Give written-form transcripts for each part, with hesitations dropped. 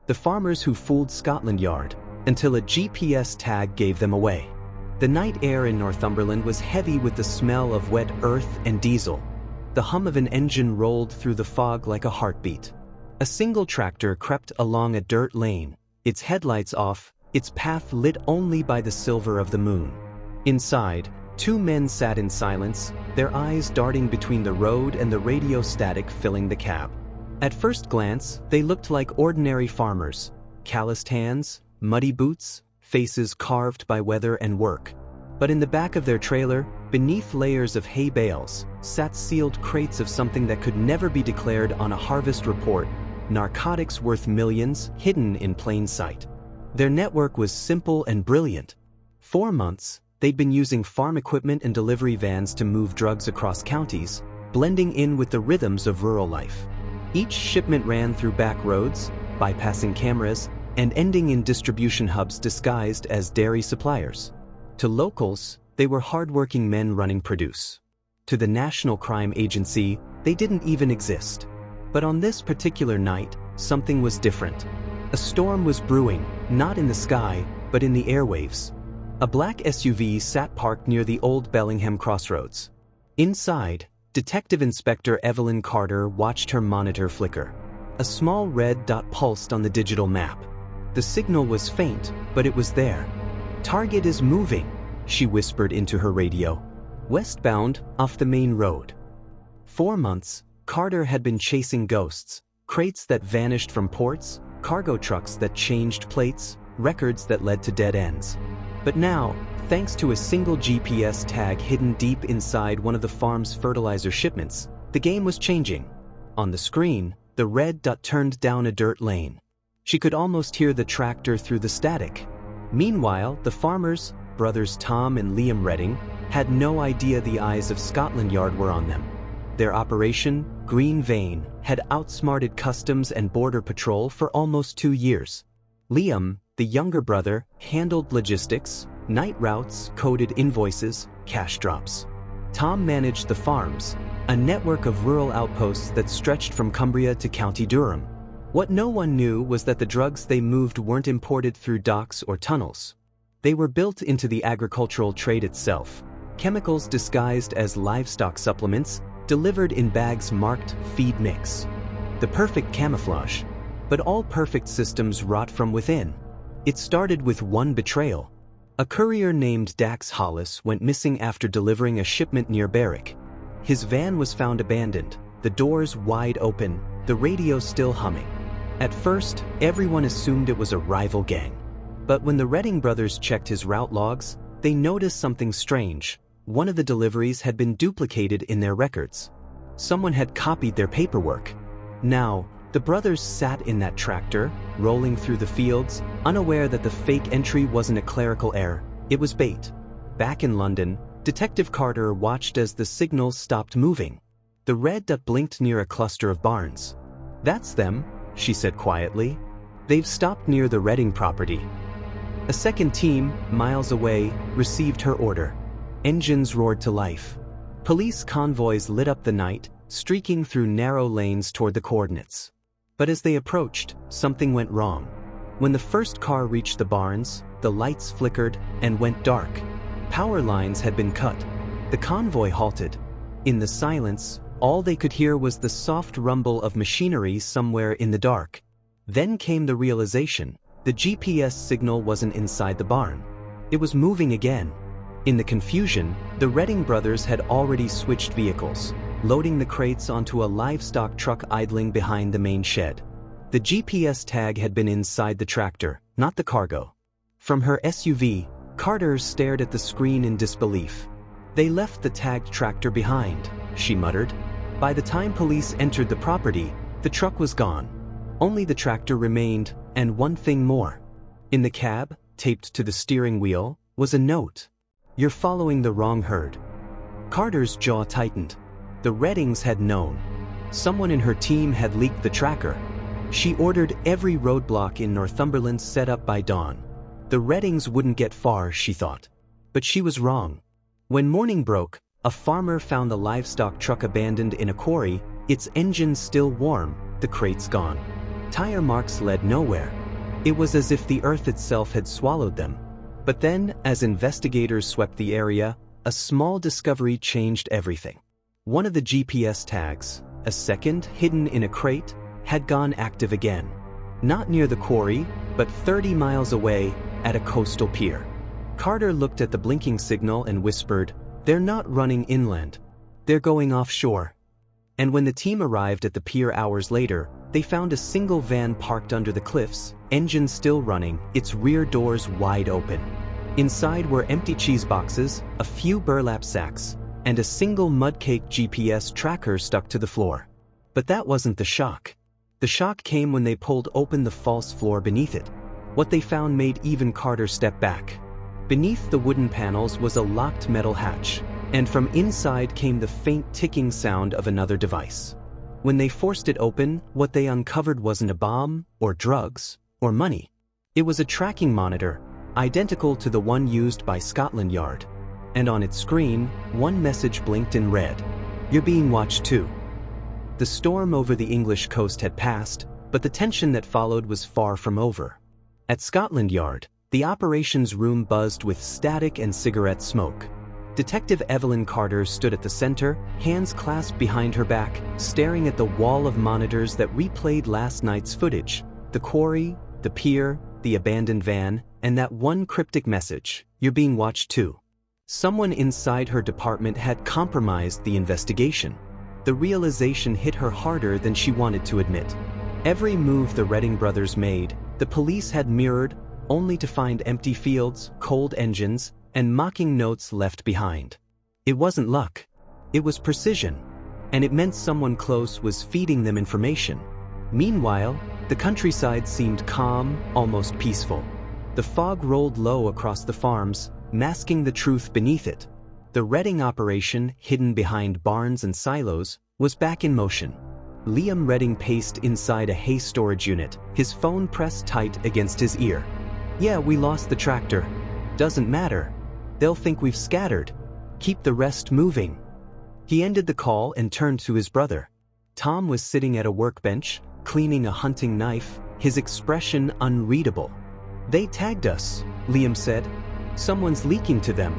the farmers who fooled Scotland Yard, until a GPS tag gave them away. The night air in Northumberland was heavy with the smell of wet earth and diesel. The hum of an engine rolled through the fog like a heartbeat. A single tractor crept along a dirt lane, its headlights off, its path lit only by the silver of the moon. Inside, two men sat in silence, their eyes darting between the road and the radio static filling the cab. At first glance, they looked like ordinary farmers, calloused hands, muddy boots, faces carved by weather and work. But in the back of their trailer, beneath layers of hay bales, sat sealed crates of something that could never be declared on a harvest report, narcotics worth millions, hidden in plain sight. Their network was simple and brilliant. 4 months, they'd been using farm equipment and delivery vans to move drugs across counties, blending in with the rhythms of rural life. Each shipment ran through back roads, bypassing cameras, and ending in distribution hubs disguised as dairy suppliers. To locals, they were hardworking men running produce. To the National Crime Agency, they didn't even exist. But on this particular night, something was different. A storm was brewing, not in the sky, but in the airwaves. A black SUV sat parked near the old Bellingham crossroads. Inside, Detective Inspector Evelyn Carter watched her monitor flicker. A small red dot pulsed on the digital map. The signal was faint, but it was there. "Target is moving," she whispered into her radio. "Westbound, off the main road." 4 months, Carter had been chasing ghosts, crates that vanished from ports, cargo trucks that changed plates, records that led to dead ends. But now, thanks to a single GPS tag hidden deep inside one of the farm's fertilizer shipments, the game was changing. On the screen, the red dot turned down a dirt lane. She could almost hear the tractor through the static. Meanwhile, the farmers, brothers Tom and Liam Redding, had no idea the eyes of Scotland Yard were on them. Their operation, Green Vein, had outsmarted Customs and Border Patrol for almost 2 years. Liam, the younger brother, handled logistics, night routes, coded invoices, cash drops. Tom managed the farms, a network of rural outposts that stretched from Cumbria to County Durham. What no one knew was that the drugs they moved weren't imported through docks or tunnels. They were built into the agricultural trade itself, chemicals disguised as livestock supplements, delivered in bags marked feed mix. The perfect camouflage. But all perfect systems rot from within. It started with one betrayal. A courier named Dax Hollis went missing after delivering a shipment near Berwick. His van was found abandoned, the doors wide open, the radio still humming. At first, everyone assumed it was a rival gang. But when the Redding brothers checked his route logs, they noticed something strange. One of the deliveries had been duplicated in their records. Someone had copied their paperwork. Now, the brothers sat in that tractor, rolling through the fields, unaware that the fake entry wasn't a clerical error, it was bait. Back in London, Detective Carter watched as the signals stopped moving. The red dot blinked near a cluster of barns. "That's them," she said quietly. "They've stopped near the Redding property." A second team, miles away, received her order. Engines roared to life. Police convoys lit up the night, streaking through narrow lanes toward the coordinates. But as they approached, something went wrong. When the first car reached the barns, the lights flickered and went dark. Power lines had been cut. The convoy halted. In the silence, all they could hear was the soft rumble of machinery somewhere in the dark. Then came the realization: the GPS signal wasn't inside the barn. It was moving again. In the confusion, the Redding brothers had already switched vehicles, loading the crates onto a livestock truck idling behind the main shed. The GPS tag had been inside the tractor, not the cargo. From her SUV, Carter stared at the screen in disbelief. "They left the tagged tractor behind," she muttered. By the time police entered the property, the truck was gone. Only the tractor remained, and one thing more. In the cab, taped to the steering wheel, was a note. "You're following the wrong herd." Carter's jaw tightened. The Reddings had known. Someone in her team had leaked the tracker. She ordered every roadblock in Northumberland set up by dawn. The Reddings wouldn't get far, she thought. But she was wrong. When morning broke, a farmer found the livestock truck abandoned in a quarry, its engine still warm, the crates gone. Tire marks led nowhere. It was as if the earth itself had swallowed them. But then, as investigators swept the area, a small discovery changed everything. One of the GPS tags, a second hidden in a crate, had gone active again. Not near the quarry, but 30 miles away, at a coastal pier. Carter looked at the blinking signal and whispered, "They're not running inland. They're going offshore." And when the team arrived at the pier hours later, they found a single van parked under the cliffs, engine still running, its rear doors wide open. Inside were empty cheese boxes, a few burlap sacks, and a single mudcake GPS tracker stuck to the floor. But that wasn't the shock. The shock came when they pulled open the false floor beneath it. What they found made even Carter step back. Beneath the wooden panels was a locked metal hatch, and from inside came the faint ticking sound of another device. When they forced it open, what they uncovered wasn't a bomb, or drugs, or money. It was a tracking monitor, identical to the one used by Scotland Yard. And on its screen, one message blinked in red. "You're being watched too." The storm over the English coast had passed, but the tension that followed was far from over. At Scotland Yard, the operations room buzzed with static and cigarette smoke. Detective Evelyn Carter stood at the center, hands clasped behind her back, staring at the wall of monitors that replayed last night's footage. The quarry, the pier, the abandoned van, and that one cryptic message, "You're being watched too." Someone inside her department had compromised the investigation. The realization hit her harder than she wanted to admit. Every move the Redding brothers made, the police had mirrored, only to find empty fields, cold engines, and mocking notes left behind. It wasn't luck. It was precision. And it meant someone close was feeding them information. Meanwhile, the countryside seemed calm, almost peaceful. The fog rolled low across the farms, masking the truth beneath it. The Redding operation, hidden behind barns and silos, was back in motion. Liam Redding paced inside a hay storage unit, his phone pressed tight against his ear. "Yeah, we lost the tractor. Doesn't matter. They'll think we've scattered. Keep the rest moving." He ended the call and turned to his brother. Tom was sitting at a workbench, cleaning a hunting knife, his expression unreadable. "They tagged us," Liam said. "Someone's leaking to them."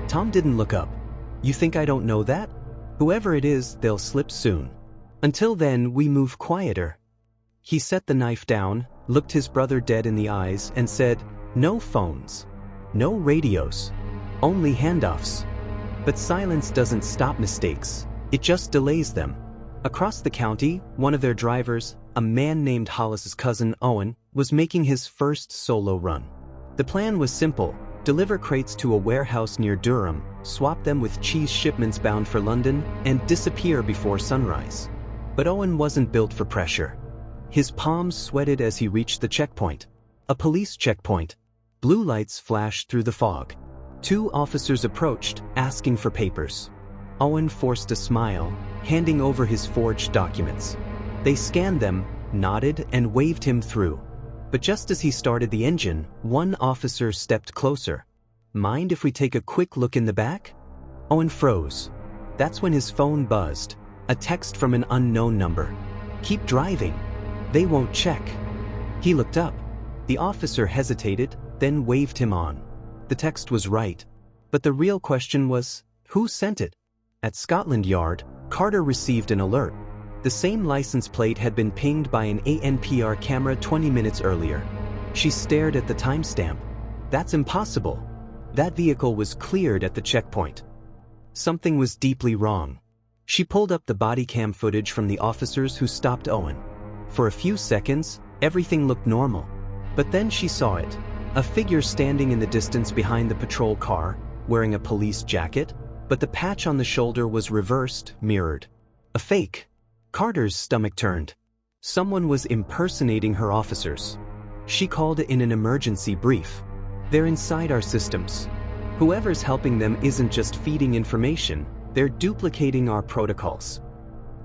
Tom didn't look up. "You think I don't know that? Whoever it is, they'll slip soon. Until then, we move quieter." He set the knife down, looked his brother dead in the eyes, and said, "No phones. No radios. Only handoffs." But silence doesn't stop mistakes. It just delays them. Across the county, one of their drivers, a man named Hollis's cousin Owen, was making his first solo run. The plan was simple: deliver crates to a warehouse near Durham, swap them with cheese shipments bound for London, and disappear before sunrise. But Owen wasn't built for pressure. His palms sweated as he reached the checkpoint. A police checkpoint. Blue lights flashed through the fog. 2 officers approached, asking for papers. Owen forced a smile, handing over his forged documents. They scanned them, nodded, and waved him through. But just as he started the engine, one officer stepped closer. "Mind if we take a quick look in the back?" Owen froze. That's when his phone buzzed. A text from an unknown number. "Keep driving. They won't check." He looked up. The officer hesitated, then waved him on. The text was right. But the real question was, who sent it? At Scotland Yard, Carter received an alert. The same license plate had been pinged by an ANPR camera 20 minutes earlier. She stared at the timestamp. That's impossible. That vehicle was cleared at the checkpoint. Something was deeply wrong. She pulled up the body cam footage from the officers who stopped Owen. For a few seconds, everything looked normal. But then she saw it. A figure standing in the distance behind the patrol car, wearing a police jacket, but the patch on the shoulder was reversed, mirrored. A fake. Carter's stomach turned. Someone was impersonating her officers. She called in an emergency brief. "They're inside our systems. Whoever's helping them isn't just feeding information, they're duplicating our protocols."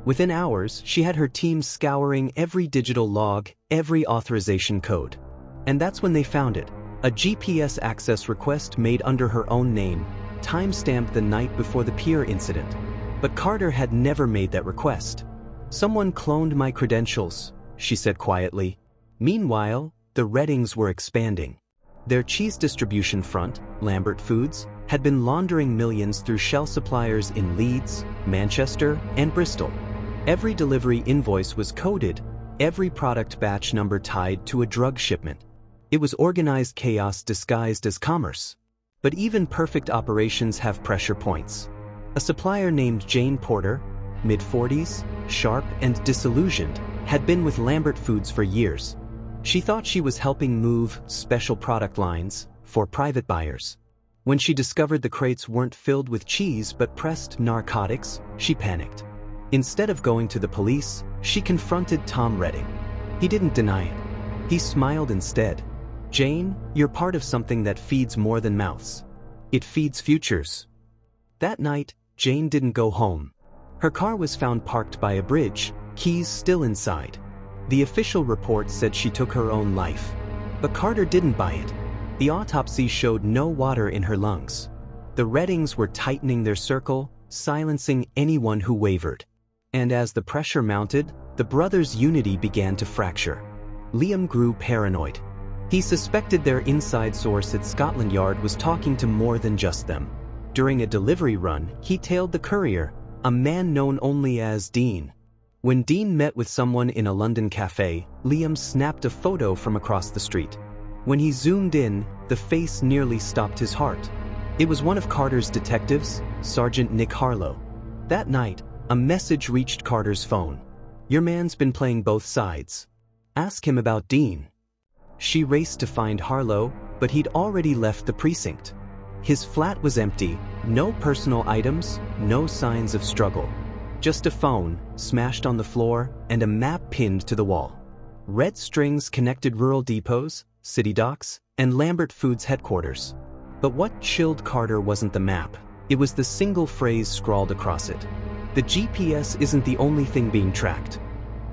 Within hours, she had her team scouring every digital log, every authorization code. And that's when they found it. A GPS access request made under her own name, timestamped the night before the pier incident. But Carter had never made that request. "Someone cloned my credentials," she said quietly. Meanwhile, the Reddings were expanding. Their cheese distribution front, Lambert Foods, had been laundering millions through shell suppliers in Leeds, Manchester, and Bristol. Every delivery invoice was coded, every product batch number tied to a drug shipment. It was organized chaos disguised as commerce. But even perfect operations have pressure points. A supplier named Jane Porter, mid-40s, sharp and disillusioned, had been with Lambert Foods for years. She thought she was helping move special product lines for private buyers. When she discovered the crates weren't filled with cheese but pressed narcotics, she panicked. Instead of going to the police, she confronted Tom Redding. He didn't deny it. He smiled instead. "Jane, you're part of something that feeds more than mouths. It feeds futures." That night, Jane didn't go home. Her car was found parked by a bridge, keys still inside. The official report said she took her own life. But Carter didn't buy it. The autopsy showed no water in her lungs. The Reddings were tightening their circle, silencing anyone who wavered. And as the pressure mounted, the brothers' unity began to fracture. Liam grew paranoid. He suspected their inside source at Scotland Yard was talking to more than just them. During a delivery run, he tailed the courier, a man known only as Dean. When Dean met with someone in a London cafe, Liam snapped a photo from across the street. When he zoomed in, the face nearly stopped his heart. It was one of Carter's detectives, Sergeant Nick Harlow. That night, a message reached Carter's phone. "Your man's been playing both sides. Ask him about Dean." She raced to find Harlow, but he'd already left the precinct. His flat was empty, no personal items, no signs of struggle. Just a phone, smashed on the floor, and a map pinned to the wall. Red strings connected rural depots, city docks, and Lambert Foods headquarters. But what chilled Carter wasn't the map, it was the single phrase scrawled across it. "The GPS isn't the only thing being tracked."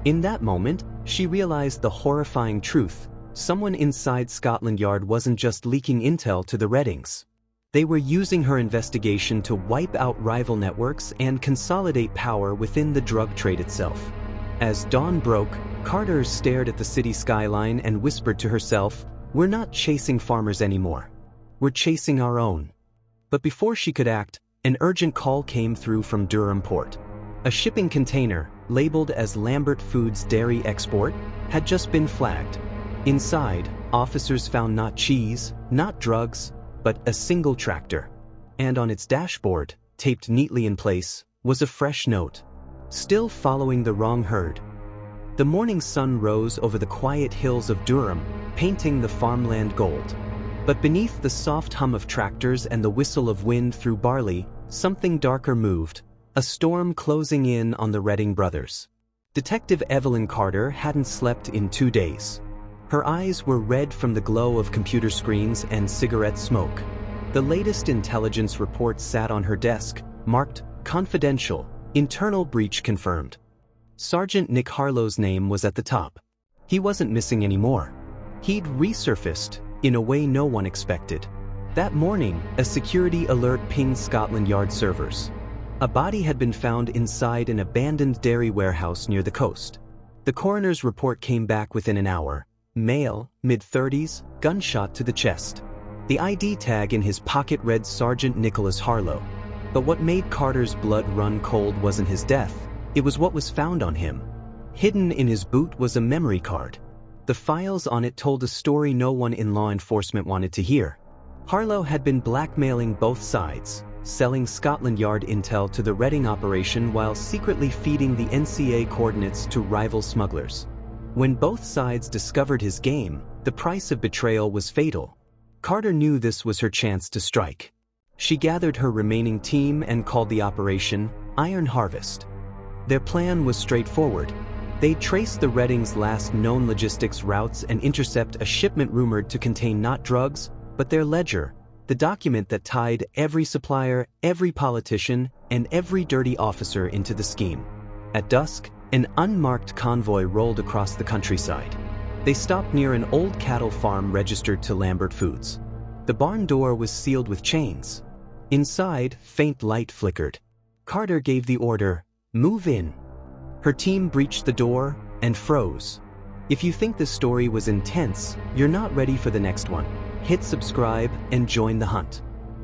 In that moment, she realized the horrifying truth. Someone inside Scotland Yard wasn't just leaking intel to the Reddings. They were using her investigation to wipe out rival networks and consolidate power within the drug trade itself. As dawn broke, Carter stared at the city skyline and whispered to herself, "We're not chasing farmers anymore. We're chasing our own." But before she could act, an urgent call came through from Durham Port. A shipping container, labeled as Lambert Foods Dairy Export, had just been flagged. Inside, officers found not cheese, not drugs, but a single tractor. And on its dashboard, taped neatly in place, was a fresh note. "Still following the wrong herd." The morning sun rose over the quiet hills of Durham, painting the farmland gold. But beneath the soft hum of tractors and the whistle of wind through barley, something darker moved, a storm closing in on the Redding brothers. Detective Evelyn Carter hadn't slept in 2 days. Her eyes were red from the glow of computer screens and cigarette smoke. The latest intelligence report sat on her desk, marked "Confidential, Internal Breach Confirmed." Sergeant Nick Harlow's name was at the top. He wasn't missing anymore. He'd resurfaced, in a way no one expected. That morning, a security alert pinged Scotland Yard servers. A body had been found inside an abandoned dairy warehouse near the coast. The coroner's report came back within an hour. Male, mid-30s, gunshot to the chest. The ID tag in his pocket read Sergeant Nicholas Harlow. But what made Carter's blood run cold wasn't his death, it was what was found on him. Hidden in his boot was a memory card. The files on it told a story no one in law enforcement wanted to hear. Harlow had been blackmailing both sides, selling Scotland Yard intel to the Redding operation while secretly feeding the NCA coordinates to rival smugglers. When both sides discovered his game, the price of betrayal was fatal. Carter knew this was her chance to strike. She gathered her remaining team and called the operation Iron Harvest. Their plan was straightforward. They'd trace the Reddings' last known logistics routes and intercept a shipment rumored to contain not drugs, but their ledger, the document that tied every supplier, every politician, and every dirty officer into the scheme. At dusk, an unmarked convoy rolled across the countryside. They stopped near an old cattle farm registered to Lambert Foods. The barn door was sealed with chains. Inside, faint light flickered. Carter gave the order, "Move in." Her team breached the door and froze. If you think this story was intense, you're not ready for the next one. Hit subscribe and join the hunt.